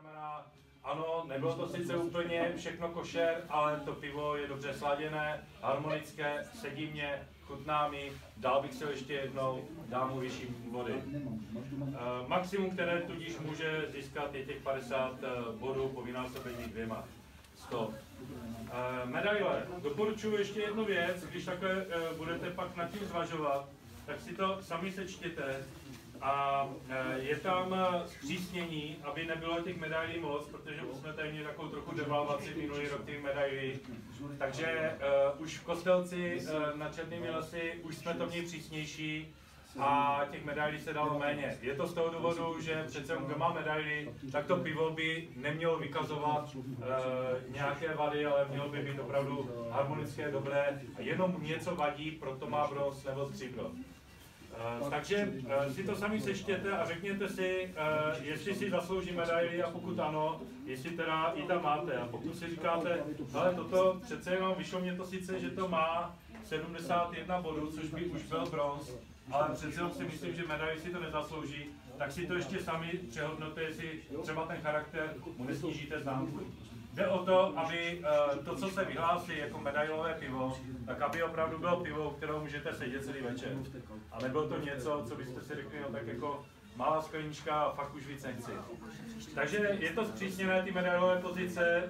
znamená, ano, nebylo to sice úplně všechno košer, ale to pivo je dobře sladěné, harmonické, sedí mě, chutná mi, dal bych se ještě jednou, dám mu vyšší body. Maximum, které tudíž může získat, je těch 50 bodů po vynásobení 2. 100. Medaile. Doporučuji ještě jednu věc, když takhle budete pak nad tím zvažovat, tak si to sami sečtěte. A je tam zpřísnění, aby nebylo těch medailí moc, protože už jsme tady měli takovou trochu devalvaci minulý rok těch medailí. Takže už v Kostelci nad Černými lesy už jsme to měli přísnější a těch medailí se dalo méně. Je to z toho důvodu, že přece kdo má medaily, tak to pivo by nemělo vykazovat nějaké vady, ale mělo by být opravdu harmonické, dobré. A jenom něco vadí, proto má bronz nebo stříbro. Takže si to sami sečtěte a řekněte si, jestli si zaslouží medaili a pokud ano, jestli teda ji tam máte. A pokud si říkáte, ale toto přece jenom vyšlo mě to sice, že to má 71 bodů, což by už byl bronz, ale přece jenom si myslím, že medaili si to nezaslouží, tak si to ještě sami přehodnote, jestli třeba ten charakter mu nesnížíte známku. Jde o to, aby to, co se vyhlásí jako medailové pivo, tak aby opravdu bylo pivo, kterou můžete sedět celý večer. A nebylo to něco, co byste si řekli, no tak jako malá sklenička a fakt už víc nechci. Takže je to zpřísněné, ty medailové pozice,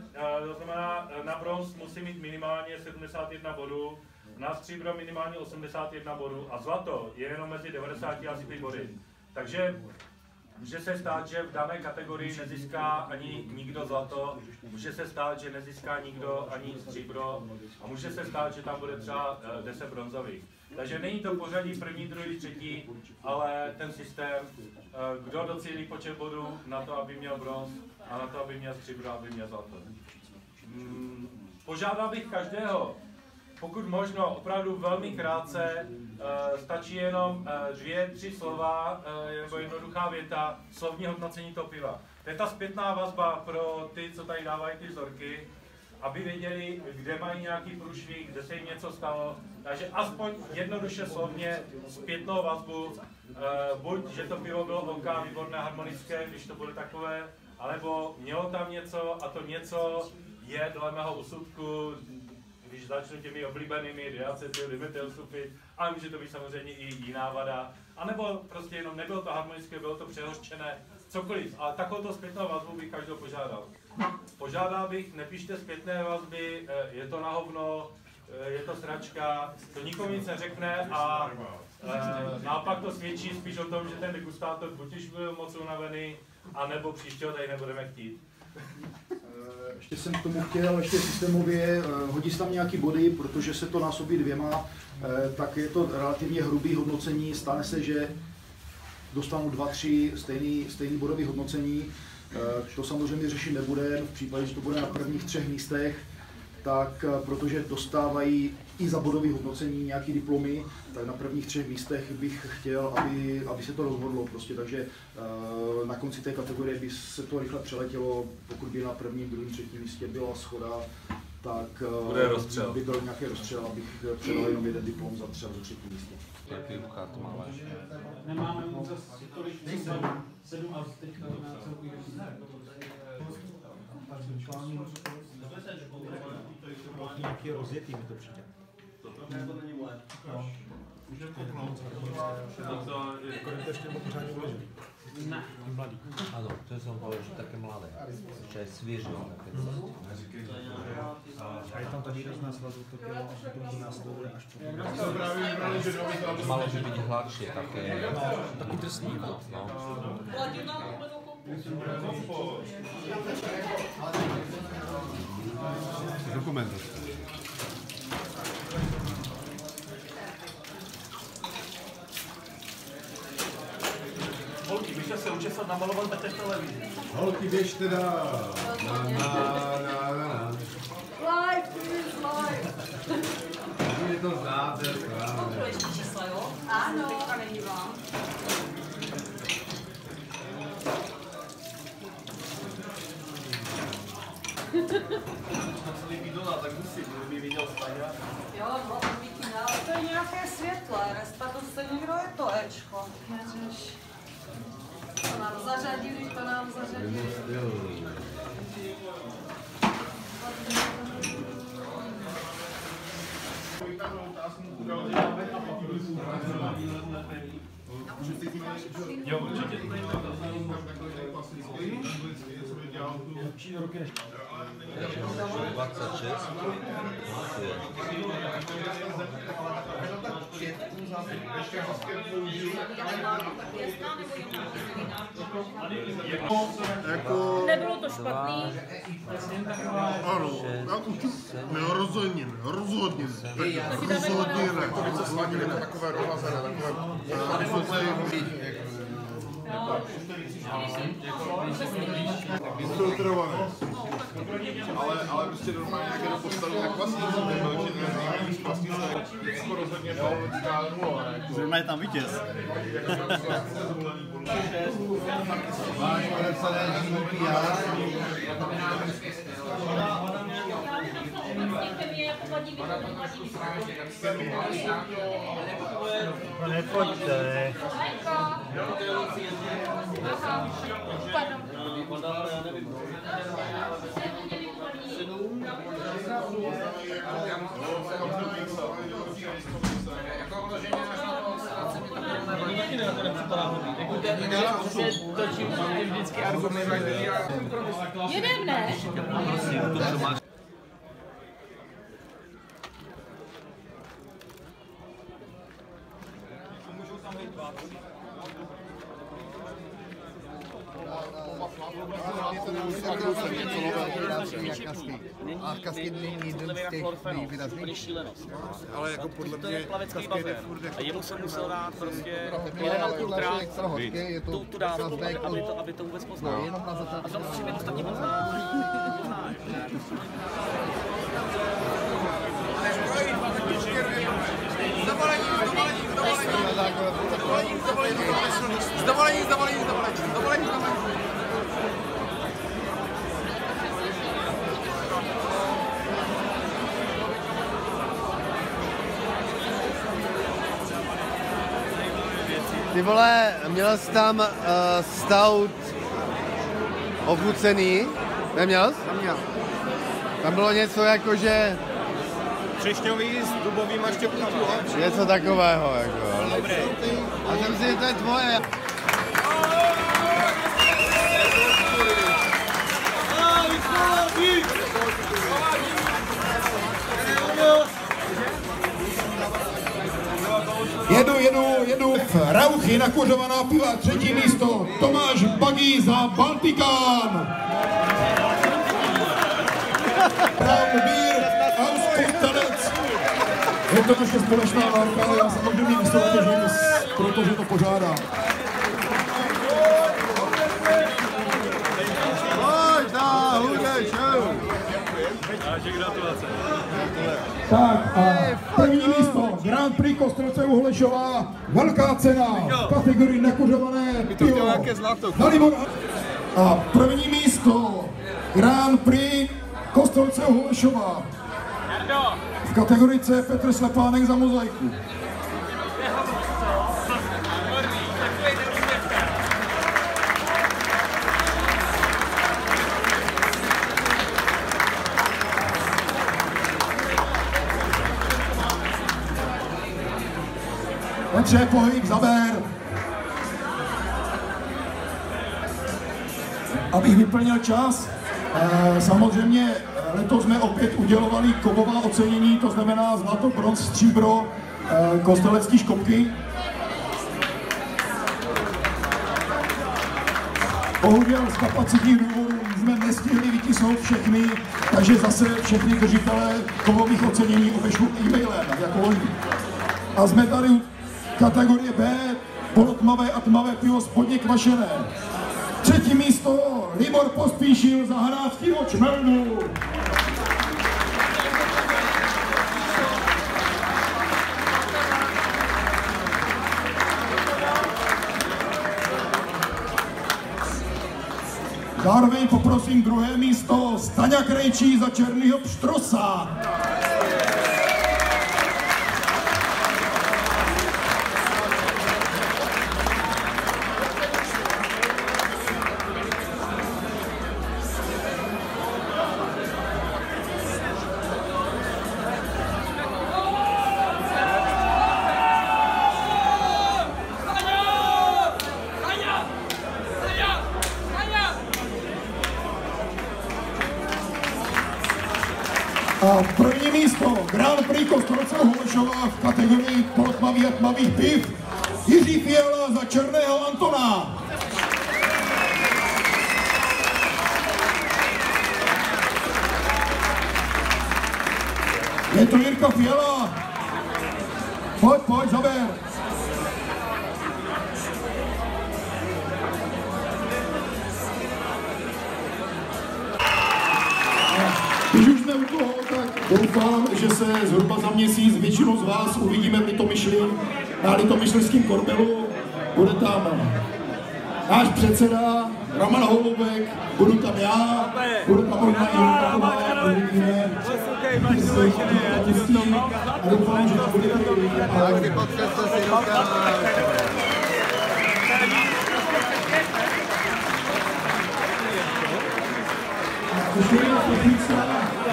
to znamená, na bronz musí mít minimálně 71 bodů, na stříbro minimálně 81 bodů a zlato je jenom mezi 90 a 5 body. Takže může se stát, že v dané kategorii nezíská ani nikdo zlato, může se stát, že nezíská nikdo ani stříbro a může se stát, že tam bude třeba 10 bronzových. Takže není to pořadí první, druhý, třetí, ale ten systém, kdo docílí počet bodů na to, aby měl bronz a na to, aby měl stříbro, aby měl zlato. Požádal bych každého, pokud možno, opravdu velmi krátce, stačí jenom 2-3 slova nebo jednoduchá věta, slovní hodnocení toho piva. To je ta zpětná vazba pro ty, co tady dávají ty vzorky, aby věděli, kde mají nějaký průšvih, kde se jim něco stalo. Takže aspoň jednoduše slovně zpětnou vazbu, buď, že to pivo bylo OK, výborné, harmonické, když to bude takové, alebo mělo tam něco a to něco je dle mého úsudku, když začnu těmi oblíbenými diacetyl, dimethylsulfid, ale může to být samozřejmě i jiná vada, anebo prostě jenom nebylo to harmonické, bylo to přehořčené, cokoliv, ale takovouto zpětnou vazbu bych každou požádal. Požádal bych, nepište zpětné vazby, je to na hovno, je to sračka, to nikomu nic neřekne a naopak to svědčí spíš o tom, že ten degustátor buď už byl moc unavený, anebo příště ho tady nebudeme chtít. Ještě jsem k tomu chtěl ještě systémově, hodí se tam nějaký body, protože se to násobí 2, tak je to relativně hrubý hodnocení, stane se, že dostanu 2-3 stejný bodový hodnocení. To samozřejmě řešit nebude, v případě, že to bude na prvních 3 místech, tak protože dostávají i za bodové hodnocení nějaké diplomy, tak na prvních 3 místech bych chtěl, aby se to rozhodlo prostě, takže na konci té kategorie by se to rychle přeletělo, pokud by na prvním, druhém, třetím místě byla shoda, tak by byl nějaký rozstřel, abych předal jenom 1 diplom za třeba za 3. místo. Jaký kartu máme? Nemáme moc zase tolik 7 a teďka na celkový nějaký rozjetý mi to přijde. To není moje. Můžeme kouknout. To ještě pořádně uležený. Ne. Mladý. Áno, to som povedal, že také mladé. Že je svieže. A je tam ta výrazná svazu, to bylo následuje až po. Malo by byť hladšie, také... Taký drsný. No. Dokumenty. Holky, běžte se učesat, namalovat Petr v televizi. Holky, běžte dál. Live, please, live. Vy to znáte, správně. Kalkuluješ čísla, jo? Ano. Teďka není vám. Co líbí Dona, tak musím, kdyby viděl Staňa. Jo, no, ale to je nějaké světlé, respa to se někdo je to Ečko. Ježiš. To nám zařadili, to nám zařadili. Jo, určitě. Určitě roky než... 26. Nebylo to špatný. Ano, ne, rozhodně, rozhodně. Rozhodně ne. Sladili na takové rozlazené, Infiltrované. Ale prostě normálně jak je to postavit na kvasnici, to rozhodně politická nula. Zrovna je tam vítěz. Máš podepsané GDPR. Nepojďte. Jedem, ne? A kasket není jeden z těch nejvýraznějších. Ale jako podle mě kasket je furt jako... A jemu se musel dát prostě 1,5krát tu dávku, aby to vůbec poznal. A samozřejmě ostatní pozná. Zdovolení. Ty vole, měl jsi tam stout ochucený, neměl jsi? Neměl. Tam bylo něco jako, že... Třešňový s dubovýma štěpkama. Něco takového, jako. Dobrý. A jsem si, že to je tvoje. Jedu. Rauchy, nakuřovaná piva, 3. místo. Tomáš Bagý za Baltikán. Brown Beer, Auskostalec. Je to naše společná válka, ale já samozřejmě vysoutěžím, protože to požádám. Tak a první místo, Grand Prix Kostelce u Holešova, velká cena v kategorii nekuřované pivo. A první místo, Grand Prix Kostelce u Holešova, v kategorii C Petr Slepánek za Mozaiku. Petře, pohyb, zaber. Abych vyplnil čas, samozřejmě letos jsme opět udělovali kovová ocenění, to znamená zlato, bronz, stříbro, kostelecký škopky. Bohužel z kapacitních důvodů jsme nestihli vytisknout všechny, takže zase všechny držitelé kovových ocenění obešlu e-mailem, jako oni. A jsme tady kategorie B, polotmavé a tmavé pivo spodně kvašené. 3. místo, Libor Pospíšil za Hráčský od Čmelnu. Zároveň poprosím 2. místo, Staňa Krejčí za Černýho Pštrosa. A první místo Grand Prix Kostelce Holešova v kategorii polotmavých a tmavých piv Jiří Fiala za Černého Antona. Je to Jirka Fiala. Pojď, zaber. Když už jsme u toho, tak doufám, že se zhruba za měsíc většinu z vás uvidíme v Litomyšli, na Litomyšlském korbelu. Bude tam náš předseda Roman Holubek, budu tam já, bude tam možná i Lukáková, uvidíme. A doufám, že to bude Tak si potřebujete si Lukáková. Ještě jedna technická,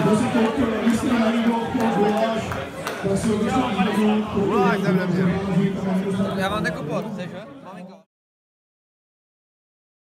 kdo si koupil lístky na jídlo, chtěl guláš, tak si ho vyšel jídlo, Guláš jsem neměl. Já mám nekupovat, chceš, že?